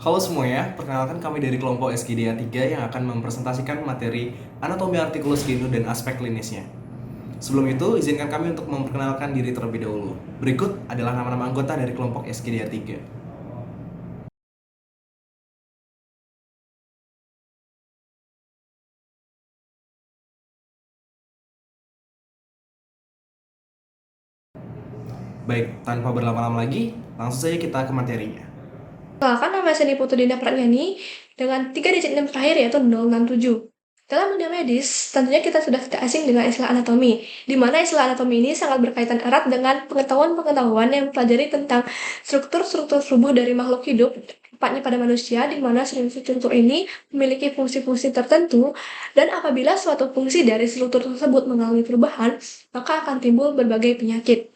Halo semuanya, perkenalkan kami dari kelompok SGDA 3 yang akan mempresentasikan materi anatomi artikulus genu dan aspek klinisnya. Sebelum itu, izinkan kami untuk memperkenalkan diri terlebih dahulu. Berikut adalah nama-nama anggota dari kelompok SGDA 3. Baik, tanpa berlama-lama lagi, langsung saja kita ke materinya. Perkenalkan, nama saya Putri Dinda Pratyani dengan 3 digit NIM terakhir yaitu 067. Dalam dunia medis, tentunya kita sudah tidak asing dengan istilah anatomi, di mana istilah anatomi ini sangat berkaitan erat dengan pengetahuan-pengetahuan yang mempelajari tentang struktur-struktur tubuh dari makhluk hidup, tepatnya pada manusia, di mana struktur ini memiliki fungsi-fungsi tertentu, dan apabila suatu fungsi dari struktur tersebut mengalami perubahan, maka akan timbul berbagai penyakit.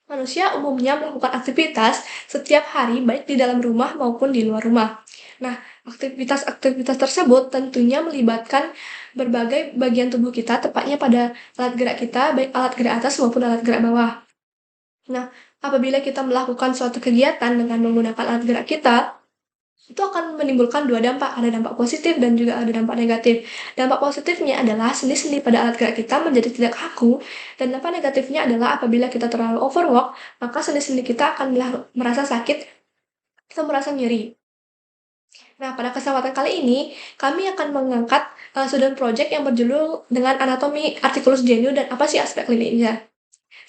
Manusia umumnya melakukan aktivitas setiap hari baik di dalam rumah maupun di luar rumah. Nah, aktivitas-aktivitas tersebut tentunya melibatkan berbagai bagian tubuh kita, tepatnya pada alat gerak kita, baik alat gerak atas maupun alat gerak bawah. Nah, apabila kita melakukan suatu kegiatan dengan menggunakan alat gerak kita, itu akan menimbulkan dua dampak, ada dampak positif dan juga ada dampak negatif. Dampak positifnya adalah sendi-sendi pada alat gerak kita menjadi tidak kaku, dan dampak negatifnya adalah apabila kita terlalu overwork, maka sendi-sendi kita akan merasa sakit atau merasa nyeri. Nah, pada kesempatan kali ini, kami akan mengangkat student project yang berjudul dengan anatomi articulus genu dan apa sih aspek klinisnya.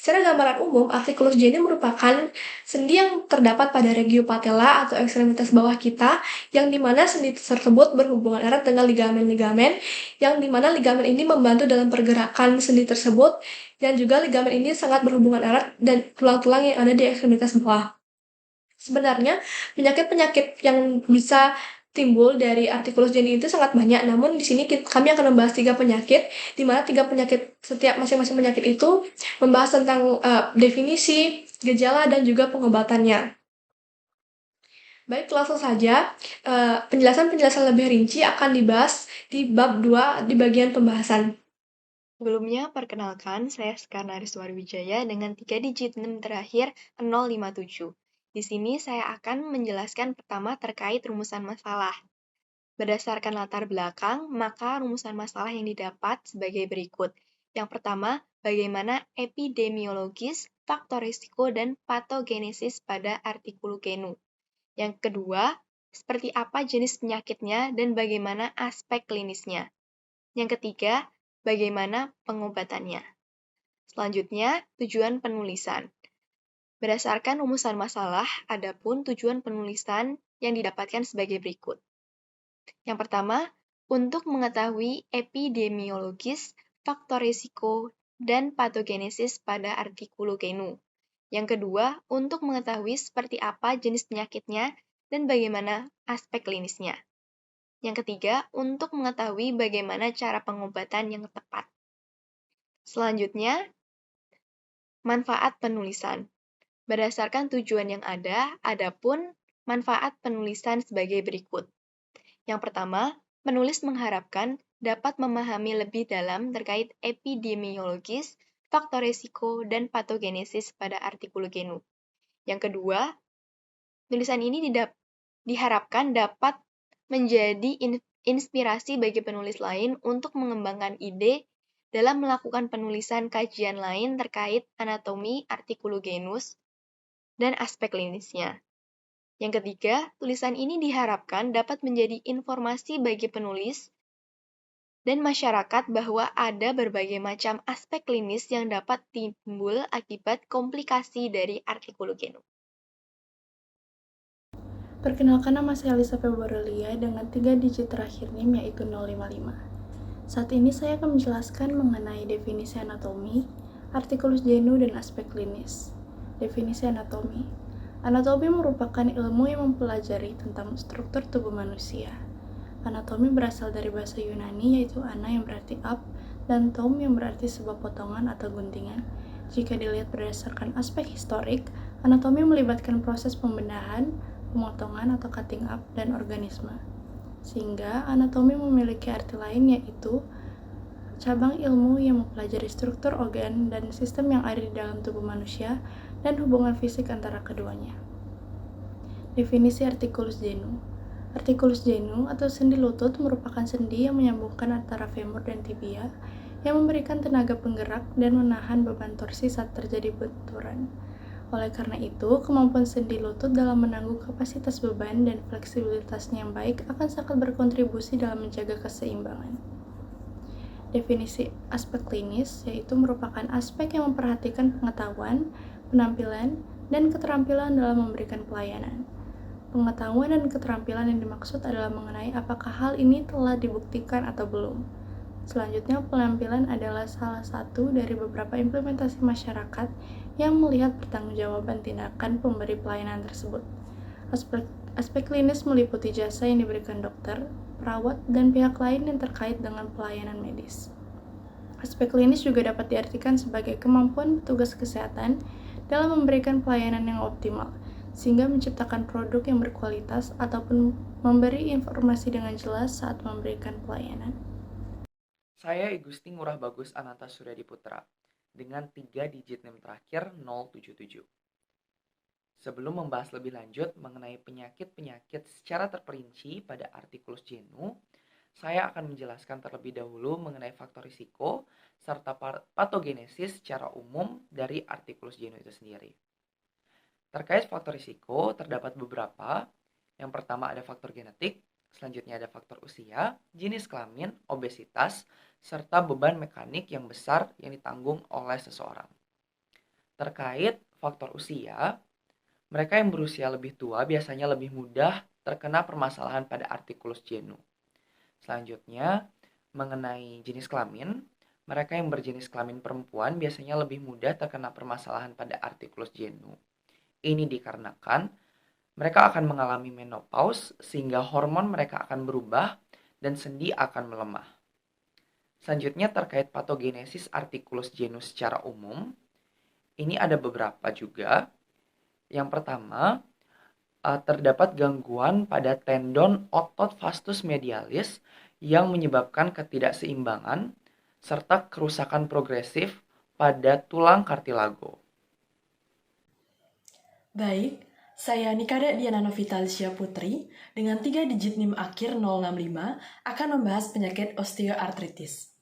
Secara gambaran umum, articulus genu merupakan sendi yang terdapat pada regio patella atau ekstremitas bawah kita, yang dimana sendi tersebut berhubungan erat dengan ligamen-ligamen, yang dimana ligamen ini membantu dalam pergerakan sendi tersebut, dan juga ligamen ini sangat berhubungan erat dan tulang-tulang yang ada di ekstremitas bawah. Sebenarnya, penyakit-penyakit yang bisa timbul dari artikulus genu itu sangat banyak, namun di sini kami akan membahas 3 penyakit, di mana 3 penyakit, setiap masing-masing penyakit itu membahas tentang definisi, gejala, dan juga pengobatannya. Baik, langsung saja, penjelasan-penjelasan lebih rinci akan dibahas di bab 2 di bagian pembahasan. Sebelumnya, perkenalkan, saya Skarnariswari Wijaya dengan 3 digit NIM terakhir 057. Di sini saya akan menjelaskan pertama terkait rumusan masalah. Berdasarkan latar belakang, maka rumusan masalah yang didapat sebagai berikut. Yang pertama, bagaimana epidemiologis, faktor risiko, dan patogenesis pada artikulogenu. Yang kedua, seperti apa jenis penyakitnya dan bagaimana aspek klinisnya. Yang ketiga, bagaimana pengobatannya. Selanjutnya, tujuan penulisan. Berdasarkan rumusan masalah, adapun tujuan penulisan yang didapatkan sebagai berikut. Yang pertama, untuk mengetahui epidemiologis, faktor risiko, dan patogenesis pada artikulogenu. Yang kedua, untuk mengetahui seperti apa jenis penyakitnya dan bagaimana aspek klinisnya. Yang ketiga, untuk mengetahui bagaimana cara pengobatan yang tepat. Selanjutnya, manfaat penulisan. Berdasarkan tujuan yang ada, adapun manfaat penulisan sebagai berikut. Yang pertama, penulis mengharapkan dapat memahami lebih dalam terkait epidemiologis, faktor risiko, dan patogenesis pada artikulogenu. Yang kedua, tulisan ini diharapkan dapat menjadi inspirasi bagi penulis lain untuk mengembangkan ide dalam melakukan penulisan kajian lain terkait anatomi artikulogenus dan aspek klinisnya. Yang ketiga, tulisan ini diharapkan dapat menjadi informasi bagi penulis dan masyarakat bahwa ada berbagai macam aspek klinis yang dapat timbul akibat komplikasi dari artikulogenu. Perkenalkan, nama saya Elisa Febrolia dengan 3 digit terakhir NIM yaitu 055. Saat ini saya akan menjelaskan mengenai definisi anatomi, artikulus genu, dan aspek klinis. Definisi anatomi. Anatomi merupakan ilmu yang mempelajari tentang struktur tubuh manusia. Anatomi berasal dari bahasa Yunani yaitu ana yang berarti up dan tom yang berarti sebuah potongan atau guntingan. Jika dilihat berdasarkan aspek historik, anatomi melibatkan proses pembedahan, pemotongan atau cutting up, dan organisme. Sehingga anatomi memiliki arti lain yaitu cabang ilmu yang mempelajari struktur organ dan sistem yang ada di dalam tubuh manusia dan hubungan fisik antara keduanya. Definisi articulus genu. Articulus genu atau sendi lutut merupakan sendi yang menyambungkan antara femur dan tibia yang memberikan tenaga penggerak dan menahan beban torsi saat terjadi benturan. Oleh karena itu, kemampuan sendi lutut dalam menanggung kapasitas beban dan fleksibilitasnya yang baik akan sangat berkontribusi dalam menjaga keseimbangan. Definisi aspek klinis yaitu merupakan aspek yang memperhatikan pengetahuan, penampilan, dan keterampilan dalam memberikan pelayanan. Pengetahuan dan keterampilan yang dimaksud adalah mengenai apakah hal ini telah dibuktikan atau belum. Selanjutnya, penampilan adalah salah satu dari beberapa implementasi masyarakat yang melihat pertanggungjawaban tindakan pemberi pelayanan tersebut. Aspek klinis meliputi jasa yang diberikan dokter, perawat, dan pihak lain yang terkait dengan pelayanan medis. Aspek klinis juga dapat diartikan sebagai kemampuan petugas kesehatan dalam memberikan pelayanan yang optimal, sehingga menciptakan produk yang berkualitas ataupun memberi informasi dengan jelas saat memberikan pelayanan. Saya Igusti Ngurah Bagus Ananta Suryadi Putra dengan 3 digit NIM terakhir 077. Sebelum membahas lebih lanjut mengenai penyakit-penyakit secara terperinci pada articulus genu, saya akan menjelaskan terlebih dahulu mengenai faktor risiko serta patogenesis secara umum dari articulus genu itu sendiri. Terkait faktor risiko, terdapat beberapa. Yang pertama ada faktor genetik, selanjutnya ada faktor usia, jenis kelamin, obesitas, serta beban mekanik yang besar yang ditanggung oleh seseorang. Terkait faktor usia, mereka yang berusia lebih tua biasanya lebih mudah terkena permasalahan pada articulus genu. Selanjutnya, mengenai jenis kelamin, mereka yang berjenis kelamin perempuan biasanya lebih mudah terkena permasalahan pada articulus genu. Ini dikarenakan mereka akan mengalami menopause sehingga hormon mereka akan berubah dan sendi akan melemah. Selanjutnya terkait patogenesis articulus genu secara umum, ini ada beberapa juga. Yang pertama, terdapat gangguan pada tendon otot vastus medialis yang menyebabkan ketidakseimbangan serta kerusakan progresif pada tulang kartilago. Baik, saya Nikada Diana Novitalicia Putri dengan 3 digit NIM akhir 065 akan membahas penyakit osteoartritis.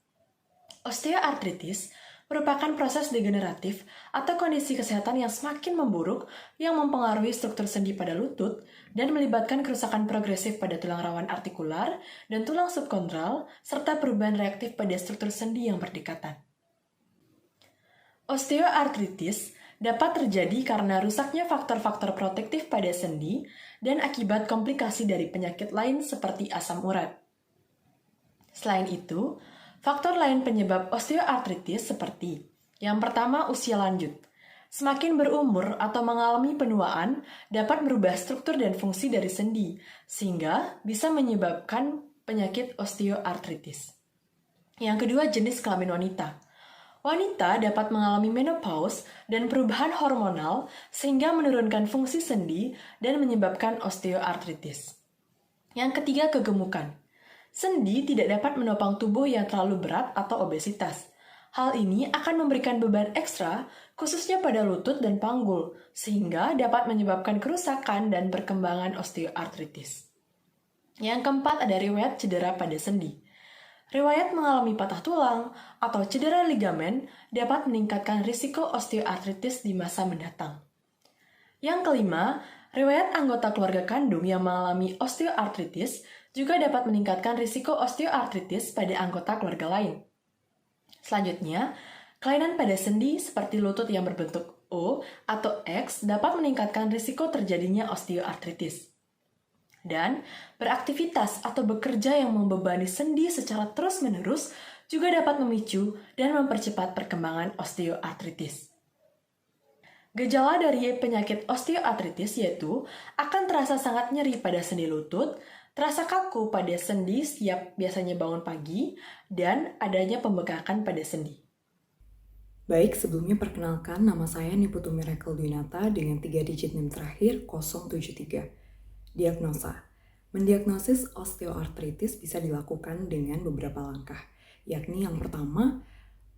Osteoartritis merupakan proses degeneratif atau kondisi kesehatan yang semakin memburuk yang mempengaruhi struktur sendi pada lutut dan melibatkan kerusakan progresif pada tulang rawan artikular dan tulang subkondral serta perubahan reaktif pada struktur sendi yang berdekatan. Osteoartritis dapat terjadi karena rusaknya faktor-faktor protektif pada sendi dan akibat komplikasi dari penyakit lain seperti asam urat. Selain itu, faktor lain penyebab osteoartritis seperti yang pertama usia lanjut. Semakin berumur atau mengalami penuaan dapat merubah struktur dan fungsi dari sendi, sehingga bisa menyebabkan penyakit osteoartritis. Yang kedua, jenis kelamin wanita. Wanita dapat mengalami menopause dan perubahan hormonal sehingga menurunkan fungsi sendi dan menyebabkan osteoartritis. Yang ketiga, kegemukan. Sendi tidak dapat menopang tubuh yang terlalu berat atau obesitas. Hal ini akan memberikan beban ekstra khususnya pada lutut dan panggul sehingga dapat menyebabkan kerusakan dan perkembangan osteoartritis. Yang keempat, ada riwayat cedera pada sendi. Riwayat mengalami patah tulang atau cedera ligamen dapat meningkatkan risiko osteoartritis di masa mendatang. Yang kelima, riwayat anggota keluarga kandung yang mengalami osteoartritis juga dapat meningkatkan risiko osteoartritis pada anggota keluarga lain. Selanjutnya, kelainan pada sendi seperti lutut yang berbentuk O atau X dapat meningkatkan risiko terjadinya osteoartritis. Dan beraktivitas atau bekerja yang membebani sendi secara terus-menerus juga dapat memicu dan mempercepat perkembangan osteoartritis. Gejala dari penyakit osteoartritis yaitu akan terasa sangat nyeri pada sendi lutut, terasa kaku pada sendi setiap biasanya bangun pagi, dan adanya pembengkakan pada sendi. Baik, sebelumnya perkenalkan nama saya Niputu Miracle Dwinata dengan 3 digit NIM terakhir 073. Diagnosa. Mendiagnosis osteoartritis bisa dilakukan dengan beberapa langkah, yakni yang pertama,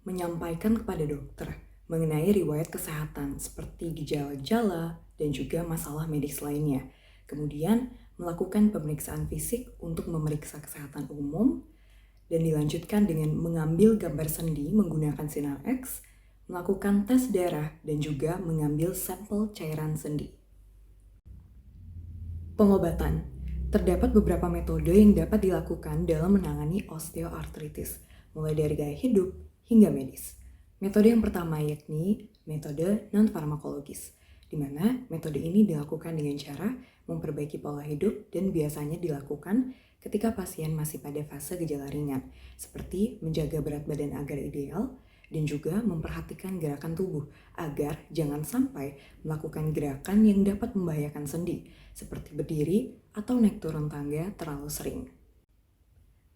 menyampaikan kepada dokter mengenai riwayat kesehatan seperti gejala-gejala dan juga masalah medis lainnya. Kemudian melakukan pemeriksaan fisik untuk memeriksa kesehatan umum, dan dilanjutkan dengan mengambil gambar sendi menggunakan sinar X, melakukan tes darah, dan juga mengambil sampel cairan sendi. Pengobatan. Terdapat beberapa metode yang dapat dilakukan dalam menangani osteoartritis, mulai dari gaya hidup hingga medis. Metode yang pertama yakni metode non-farmakologis, di mana metode ini dilakukan dengan cara memperbaiki pola hidup dan biasanya dilakukan ketika pasien masih pada fase gejala ringan, seperti menjaga berat badan agar ideal dan juga memperhatikan gerakan tubuh agar jangan sampai melakukan gerakan yang dapat membahayakan sendi, seperti berdiri atau naik turun tangga terlalu sering.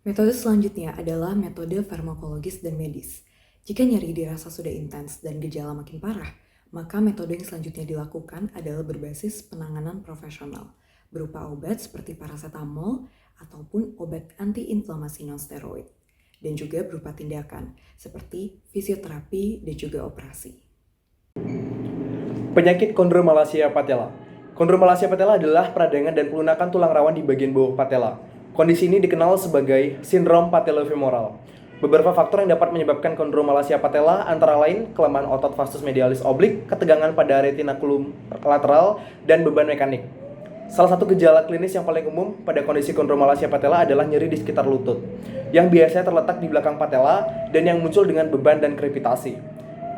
Metode selanjutnya adalah metode farmakologis dan medis. Jika nyeri dirasa sudah intens dan gejala makin parah, maka metode yang selanjutnya dilakukan adalah berbasis penanganan profesional, berupa obat seperti paracetamol ataupun obat antiinflamasi non-steroid, dan juga berupa tindakan seperti fisioterapi dan juga operasi. Penyakit kondromalacia patella. Kondromalacia patella adalah peradangan dan pelunakan tulang rawan di bagian bawah patella. Kondisi ini dikenal sebagai sindrom patellofemoral. Beberapa faktor yang dapat menyebabkan kondromalacia patella antara lain kelemahan otot vastus medialis oblik, ketegangan pada retinaculum lateral, dan beban mekanik. Salah satu gejala klinis yang paling umum pada kondisi kondromalacia patella adalah nyeri di sekitar lutut, yang biasanya terletak di belakang patella dan yang muncul dengan beban dan krepitasi.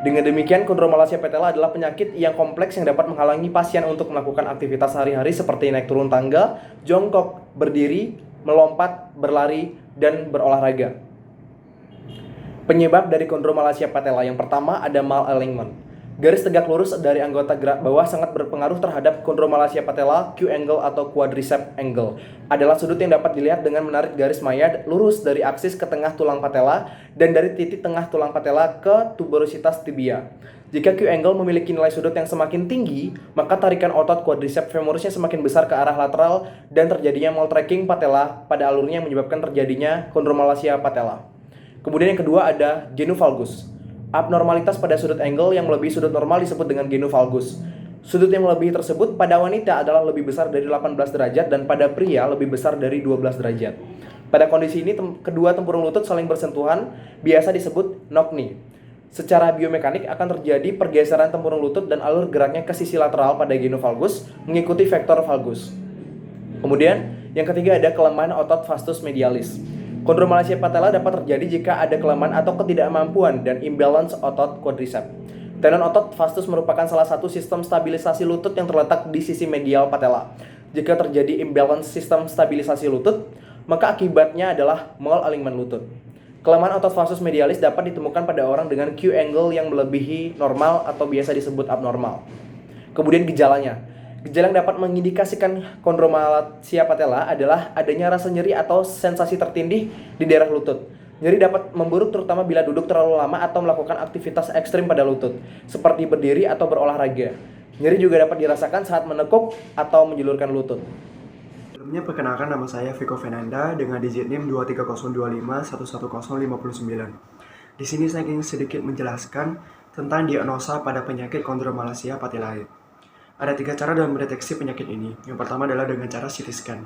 Dengan demikian, kondromalacia patella adalah penyakit yang kompleks yang dapat menghalangi pasien untuk melakukan aktivitas sehari-hari seperti naik turun tangga, jongkok, berdiri, melompat, berlari, dan berolahraga. Penyebab dari kondromalacia patella yang pertama ada malalignment. Garis tegak lurus dari anggota gerak bawah sangat berpengaruh terhadap kondromalacia patella. Q-angle atau quadriceps angle adalah sudut yang dapat dilihat dengan menarik garis maya lurus dari aksis ke tengah tulang patella dan dari titik tengah tulang patella ke tuberositas tibia. Jika Q-angle memiliki nilai sudut yang semakin tinggi, maka tarikan otot quadriceps femorisnya semakin besar ke arah lateral dan terjadinya maltracking patella pada alurnya yang menyebabkan terjadinya kondromalacia patella. Kemudian yang kedua ada genu valgus. Abnormalitas pada sudut angle yang melebihi sudut normal disebut dengan genu valgus. Sudut yang melebihi tersebut pada wanita adalah lebih besar dari 18 derajat dan pada pria lebih besar dari 12 derajat. Pada kondisi ini kedua tempurung lutut saling bersentuhan, biasa disebut knock knee. Secara biomekanik akan terjadi pergeseran tempurung lutut dan alur geraknya ke sisi lateral pada genu valgus mengikuti vektor valgus. Kemudian yang ketiga ada kelemahan otot vastus medialis. Kondromalacia patella dapat terjadi jika ada kelemahan atau ketidakmampuan dan imbalance otot quadriceps. Tendon otot vastus merupakan salah satu sistem stabilisasi lutut yang terletak di sisi medial patella. Jika terjadi imbalance sistem stabilisasi lutut, maka akibatnya adalah malalignment lutut. Kelemahan otot vastus medialis dapat ditemukan pada orang dengan Q-angle yang melebihi normal atau biasa disebut abnormal. Kemudian gejalanya. Gejala yang dapat mengindikasikan kondromalacia patella adalah adanya rasa nyeri atau sensasi tertindih di daerah lutut. Nyeri dapat memburuk terutama bila duduk terlalu lama atau melakukan aktivitas ekstrim pada lutut, seperti berdiri atau berolahraga. Nyeri juga dapat dirasakan saat menekuk atau menjulurkan lutut. Sebelumnya perkenalkan, nama saya Viko Fernanda dengan digit NIM 23025111059. Di sini saya ingin sedikit menjelaskan tentang diagnosa pada penyakit kondromalacia patellae. Ada 3 cara dalam mendeteksi penyakit ini. Yang pertama adalah dengan cara CT scan.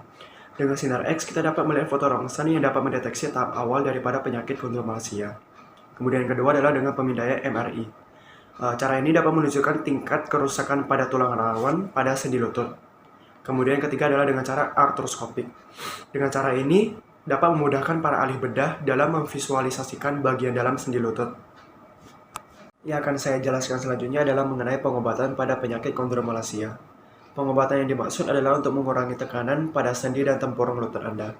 Dengan sinar X, kita dapat melihat foto rongsen yang dapat mendeteksi tahap awal daripada penyakit kondromalacia. Kemudian yang kedua adalah dengan pemindaian MRI. Cara ini dapat menunjukkan tingkat kerusakan pada tulang rawan pada sendi lutut. Kemudian yang ketiga adalah dengan cara artroskopik. Dengan cara ini dapat memudahkan para ahli bedah dalam memvisualisasikan bagian dalam sendi lutut. Yang akan saya jelaskan selanjutnya adalah mengenai pengobatan pada penyakit kondromalacia. Pengobatan yang dimaksud adalah untuk mengurangi tekanan pada sendi dan tempurung lutut Anda.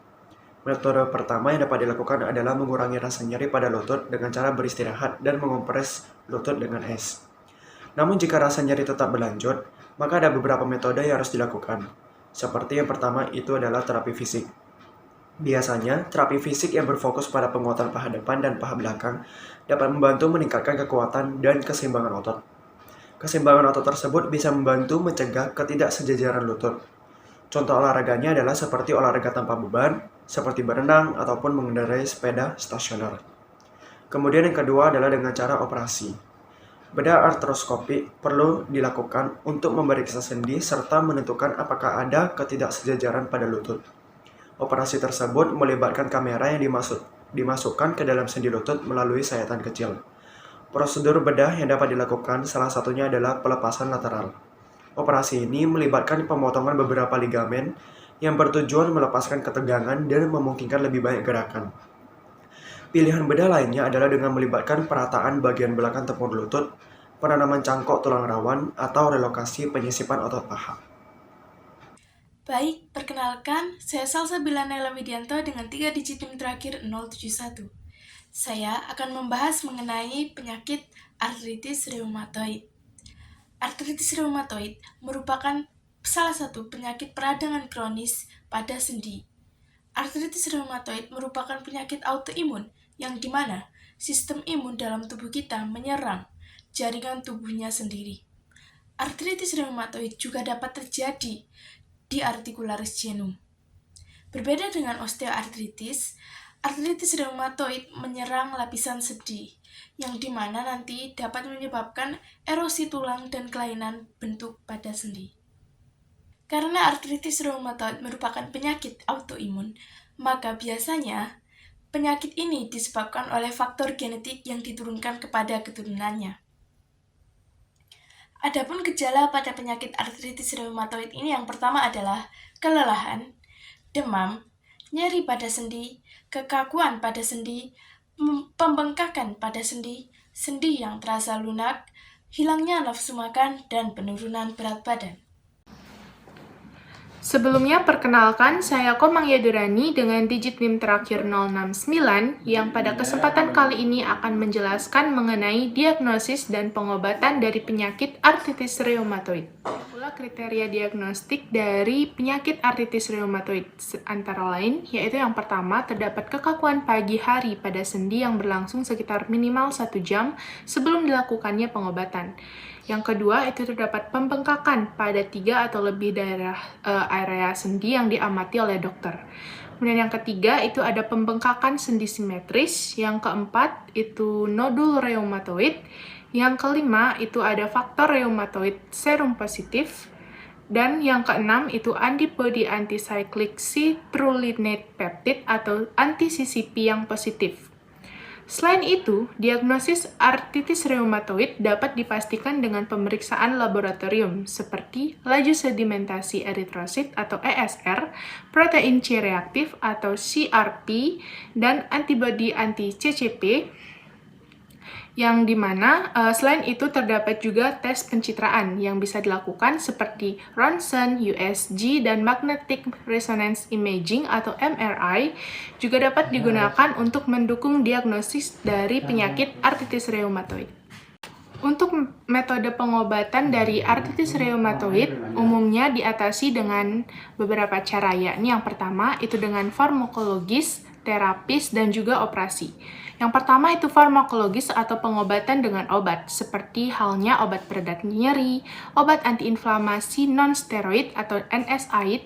Metode pertama yang dapat dilakukan adalah mengurangi rasa nyeri pada lutut dengan cara beristirahat dan mengompres lutut dengan es. Namun jika rasa nyeri tetap berlanjut, maka ada beberapa metode yang harus dilakukan. Seperti yang pertama itu adalah terapi fisik. Biasanya, terapi fisik yang berfokus pada penguatan paha depan dan paha belakang dapat membantu meningkatkan kekuatan dan keseimbangan otot. Keseimbangan otot tersebut bisa membantu mencegah ketidaksejajaran lutut. Contoh olahraganya adalah seperti olahraga tanpa beban, seperti berenang ataupun mengendarai sepeda stasioner. Kemudian yang kedua adalah dengan cara operasi. Bedah artroskopi perlu dilakukan untuk memeriksa sendi serta menentukan apakah ada ketidaksejajaran pada lutut. Operasi tersebut melibatkan kamera yang dimasukkan ke dalam sendi lutut melalui sayatan kecil. Prosedur bedah yang dapat dilakukan salah satunya adalah pelepasan lateral. Operasi ini melibatkan pemotongan beberapa ligamen yang bertujuan melepaskan ketegangan dan memungkinkan lebih banyak gerakan. Pilihan bedah lainnya adalah dengan melibatkan perataan bagian belakang tepung lutut, penanaman cangkok tulang rawan, atau relokasi penyisipan otot paha. Baik, perkenalkan, saya Salsabila Naila Widianto dengan 3 digit NIM terakhir 071. Saya akan membahas mengenai penyakit artritis reumatoid. Artritis reumatoid merupakan salah satu penyakit peradangan kronis pada sendi. Artritis reumatoid merupakan penyakit autoimun yang dimana sistem imun dalam tubuh kita menyerang jaringan tubuhnya sendiri. Artritis reumatoid juga dapat terjadi di articularis genum. Berbeda dengan osteoartritis, artritis reumatoid menyerang lapisan sendi, yang dimana nanti dapat menyebabkan erosi tulang dan kelainan bentuk pada sendi. Karena artritis reumatoid merupakan penyakit autoimun, maka biasanya penyakit ini disebabkan oleh faktor genetik yang diturunkan kepada keturunannya. Adapun gejala pada penyakit artritis reumatoid ini yang pertama adalah kelelahan, demam, nyeri pada sendi, kekakuan pada sendi, pembengkakan pada sendi, sendi yang terasa lunak, hilangnya nafsu makan, dan penurunan berat badan. Sebelumnya, perkenalkan, saya Komang Yadurani dengan digit NIM terakhir 069 yang pada kesempatan kali ini akan menjelaskan mengenai diagnosis dan pengobatan dari penyakit artritis reumatoid. Pula kriteria diagnostik dari penyakit artritis reumatoid antara lain, yaitu yang pertama, terdapat kekakuan pagi hari pada sendi yang berlangsung sekitar minimal 1 jam sebelum dilakukannya pengobatan. Yang kedua, itu terdapat pembengkakan pada 3 atau lebih daerah area sendi yang diamati oleh dokter. Kemudian yang ketiga, itu ada pembengkakan sendi simetris. Yang keempat, itu nodul reumatoid. Yang kelima, itu ada faktor reumatoid serum positif. Dan yang keenam, itu antibody anticyclic citrullinated peptide atau anti-CCP yang positif. Selain itu, diagnosis artritis reumatoid dapat dipastikan dengan pemeriksaan laboratorium seperti laju sedimentasi eritrosit atau ESR, protein C reaktif atau CRP, dan antibodi anti-CCP, yang dimana selain itu terdapat juga tes pencitraan yang bisa dilakukan seperti ronsen, USG, dan magnetic resonance imaging atau MRI juga dapat digunakan untuk mendukung diagnosis dari penyakit artritis reumatoid. Untuk metode pengobatan dari artritis reumatoid umumnya diatasi dengan beberapa cara, yakni yang pertama itu dengan farmakologis, terapis, dan juga operasi. Yang pertama itu farmakologis atau pengobatan dengan obat, seperti halnya obat peredat nyeri, obat antiinflamasi non-steroid atau NSAID,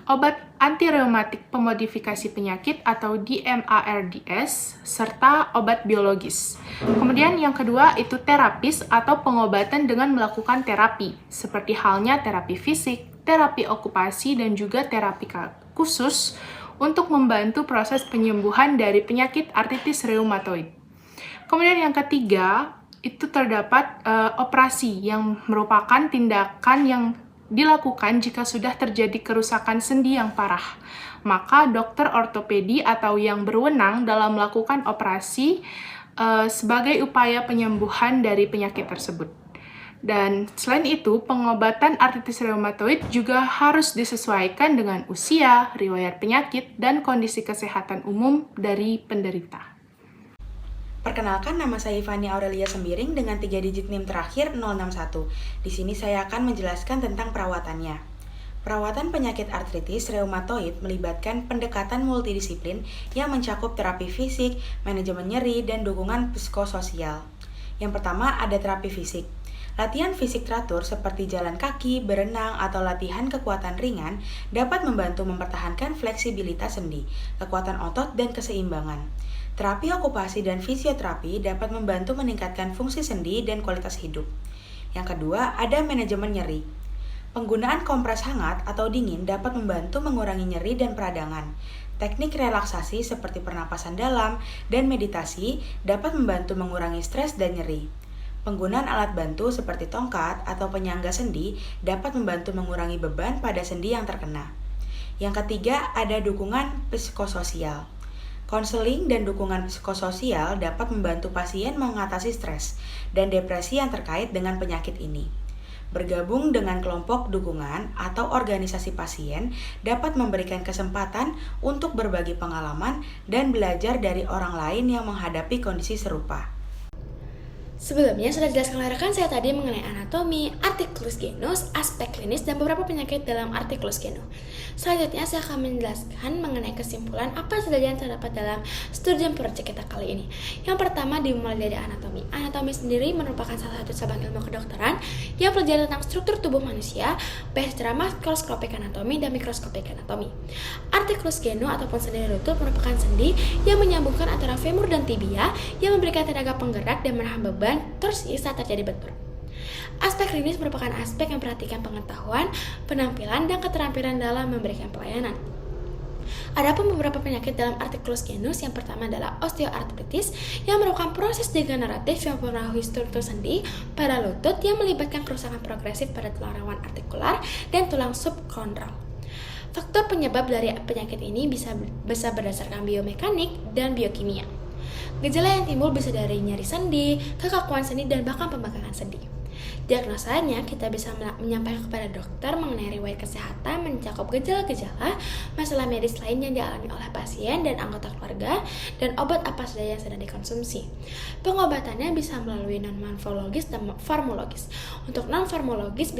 obat antireumatik pemodifikasi penyakit atau DMARDS, serta obat biologis. Kemudian yang kedua itu terapis atau pengobatan dengan melakukan terapi, seperti halnya terapi fisik, terapi okupasi, dan juga terapi khusus untuk membantu proses penyembuhan dari penyakit artritis reumatoid. Kemudian yang ketiga, itu terdapat operasi yang merupakan tindakan yang dilakukan jika sudah terjadi kerusakan sendi yang parah. Maka dokter ortopedi atau yang berwenang dalam melakukan operasi sebagai upaya penyembuhan dari penyakit tersebut. Dan selain itu, pengobatan artritis reumatoid juga harus disesuaikan dengan usia, riwayat penyakit, dan kondisi kesehatan umum dari penderita. Perkenalkan, nama saya Ivani Aurelia Sembiring dengan 3 digit NIM terakhir 061. Di sini saya akan menjelaskan tentang perawatannya. Perawatan penyakit artritis reumatoid melibatkan pendekatan multidisiplin yang mencakup terapi fisik, manajemen nyeri, dan dukungan psikososial. Yang pertama ada terapi fisik. Latihan fisik teratur seperti jalan kaki, berenang, atau latihan kekuatan ringan dapat membantu mempertahankan fleksibilitas sendi, kekuatan otot, dan keseimbangan. Terapi okupasi dan fisioterapi dapat membantu meningkatkan fungsi sendi dan kualitas hidup. Yang kedua, ada manajemen nyeri. Penggunaan kompres hangat atau dingin dapat membantu mengurangi nyeri dan peradangan. Teknik relaksasi seperti pernapasan dalam dan meditasi dapat membantu mengurangi stres dan nyeri. Penggunaan alat bantu seperti tongkat atau penyangga sendi dapat membantu mengurangi beban pada sendi yang terkena. Yang ketiga, ada dukungan psikososial. Konseling dan dukungan psikososial dapat membantu pasien mengatasi stres dan depresi yang terkait dengan penyakit ini. Bergabung dengan kelompok dukungan atau organisasi pasien dapat memberikan kesempatan untuk berbagi pengalaman dan belajar dari orang lain yang menghadapi kondisi serupa. Sebelumnya sudah dijelaskan oleh rekan saya tadi mengenai anatomi, articulus genus, aspek klinis, dan beberapa penyakit dalam articulus genus. Selanjutnya saya akan menjelaskan mengenai kesimpulan apa saja yang terdapat dalam studium project kita kali ini. Yang pertama dimulai dari anatomi. Anatomi sendiri merupakan salah satu cabang ilmu kedokteran yang belajar tentang struktur tubuh manusia, baik secara makroskopik anatomi dan mikroskopik anatomi. Articulus genus ataupun sendi lutut merupakan sendi yang menyambungkan antara femur dan tibia yang memberikan tenaga penggerak dan menahan beban terus saat terjadi bentur. Aspek klinis merupakan aspek yang memperhatikan pengetahuan, penampilan, dan keterampilan dalam memberikan pelayanan. Adapun beberapa penyakit dalam articulus genus, yang pertama adalah osteoartritis yang merupakan proses degeneratif yang mempengaruhi struktur sendi pada lutut yang melibatkan kerusakan progresif pada tulang rawan artikular dan tulang subkondral. Faktor penyebab dari penyakit ini bisa berdasarkan biomekanik dan biokimia. Gejala yang timbul bisa dari nyeri sendi, kekakuan sendi, dan bahkan pembengkakan sendi. Diagnosanya, kita bisa menyampaikan kepada dokter mengenai riwayat kesehatan, mencakup gejala-gejala, masalah medis lain yang dialami oleh pasien dan anggota keluarga, dan obat apa saja yang sedang dikonsumsi. Pengobatannya bisa melalui non-farmakologis dan farmakologis. Untuk non-farmakologis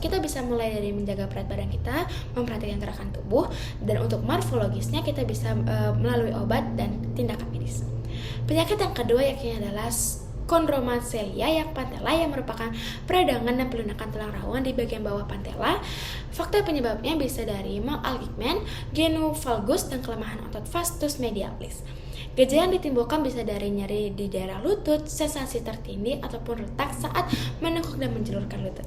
kita bisa mulai dari menjaga berat badan kita, memperhatikan gerakan tubuh, dan untuk morfologisnya kita bisa melalui obat dan tindakan medis. Penyakit yang kedua yakni adalah chondromalacia yang patella yang merupakan peradangan dan pelunakan tulang rawan di bagian bawah patella. Faktor penyebabnya bisa dari malalignment, genu valgus, dan kelemahan otot vastus medialis. Gejala yang ditimbulkan bisa dari nyeri di daerah lutut, sensasi tertindih, ataupun retak saat menekuk dan menjulurkan lutut.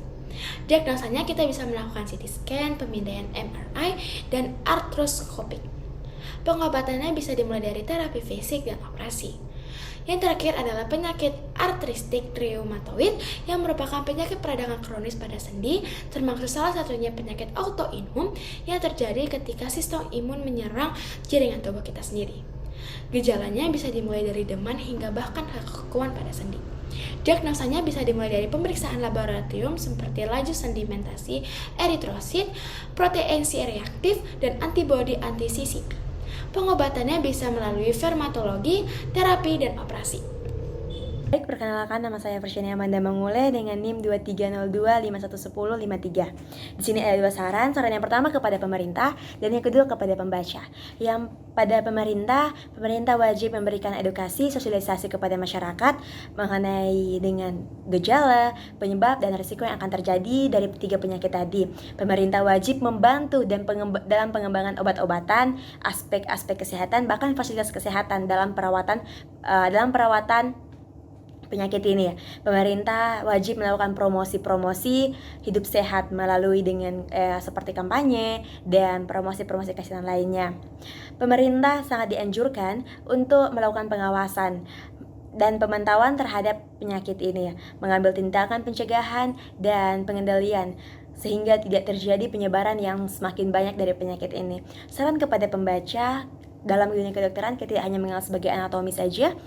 Diagnosanya kita bisa melakukan CT scan, pemindaian MRI, dan artroskopik. Pengobatannya bisa dimulai dari terapi fisik dan operasi. Yang terakhir adalah penyakit artristik reumatoid yang merupakan penyakit peradangan kronis pada sendi, termasuk salah satunya penyakit autoimun yang terjadi ketika sistem imun menyerang jaringan tubuh kita sendiri. Gejalanya bisa dimulai dari demam hingga bahkan kekakuan pada sendi. Diagnosanya bisa dimulai dari pemeriksaan laboratorium seperti laju sedimentasi eritrosit, protein C reaktif, dan antibodi anti-CCP. Pengobatannya bisa melalui dermatologi, terapi, dan operasi. Baik, perkenalkan nama saya Virginia Amanda Mangule dengan NIM 2302511053. Di sini ada dua saran. Saran yang pertama kepada pemerintah dan yang kedua kepada pembaca. Yang pada pemerintah wajib memberikan edukasi, sosialisasi kepada masyarakat mengenai dengan gejala, penyebab, dan risiko yang akan terjadi dari tiga penyakit tadi. Pemerintah wajib membantu dalam pengembangan obat-obatan, aspek-aspek kesehatan, bahkan fasilitas kesehatan dalam perawatan penyakit ini ya. Pemerintah wajib melakukan promosi hidup sehat melalui dengan seperti kampanye dan promosi kesehatan lainnya. Pemerintah sangat dianjurkan untuk melakukan pengawasan dan pemantauan terhadap penyakit ini ya, mengambil tindakan pencegahan dan pengendalian sehingga tidak terjadi penyebaran yang semakin banyak dari penyakit ini. Saran kepada pembaca, dalam dunia kedokteran kita tidak hanya mengenal sebagai anatomi saja,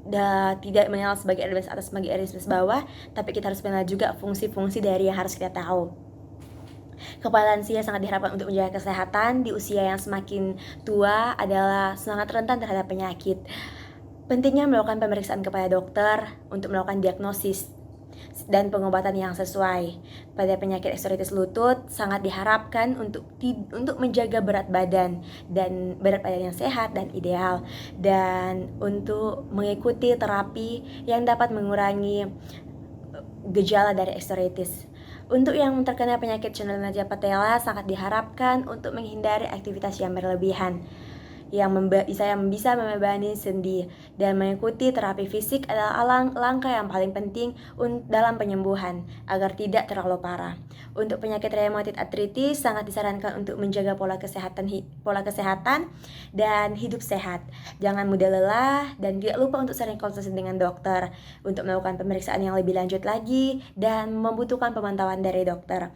tidak mengenal sebagai garis atas sebagai garis bawah, tapi kita harus mengenal juga fungsi-fungsi dari yang harus kita tahu. Kepala lansia sangat diharapkan untuk menjaga kesehatan di usia yang semakin tua adalah sangat rentan terhadap penyakit. Pentingnya melakukan pemeriksaan kepada dokter untuk melakukan diagnosis dan pengobatan yang sesuai. Pada penyakit artritis lutut sangat diharapkan untuk menjaga berat badan yang sehat dan ideal, dan untuk mengikuti terapi yang dapat mengurangi gejala dari osteoartritis. Untuk yang terkena penyakit chondromalacia patella sangat diharapkan untuk menghindari aktivitas yang berlebihan yang bisa membebani sendi dan mengikuti terapi fisik adalah langkah yang paling penting dalam penyembuhan agar tidak terlalu parah. Untuk penyakit rheumatoid arthritis sangat disarankan untuk menjaga pola kesehatan dan hidup sehat. Jangan mudah lelah dan tidak lupa untuk sering konsultasi dengan dokter untuk melakukan pemeriksaan yang lebih lanjut lagi dan membutuhkan pemantauan dari dokter.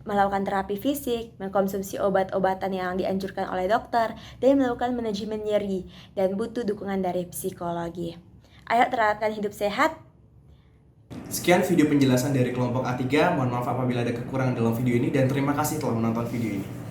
Melakukan terapi fisik, mengkonsumsi obat-obatan yang dianjurkan oleh dokter, dan melakukan manajemen nyeri dan butuh dukungan dari psikologi. Ayo terapkan hidup sehat. Sekian video penjelasan dari kelompok A3. Mohon maaf apabila ada kekurangan dalam video ini dan terima kasih telah menonton video ini.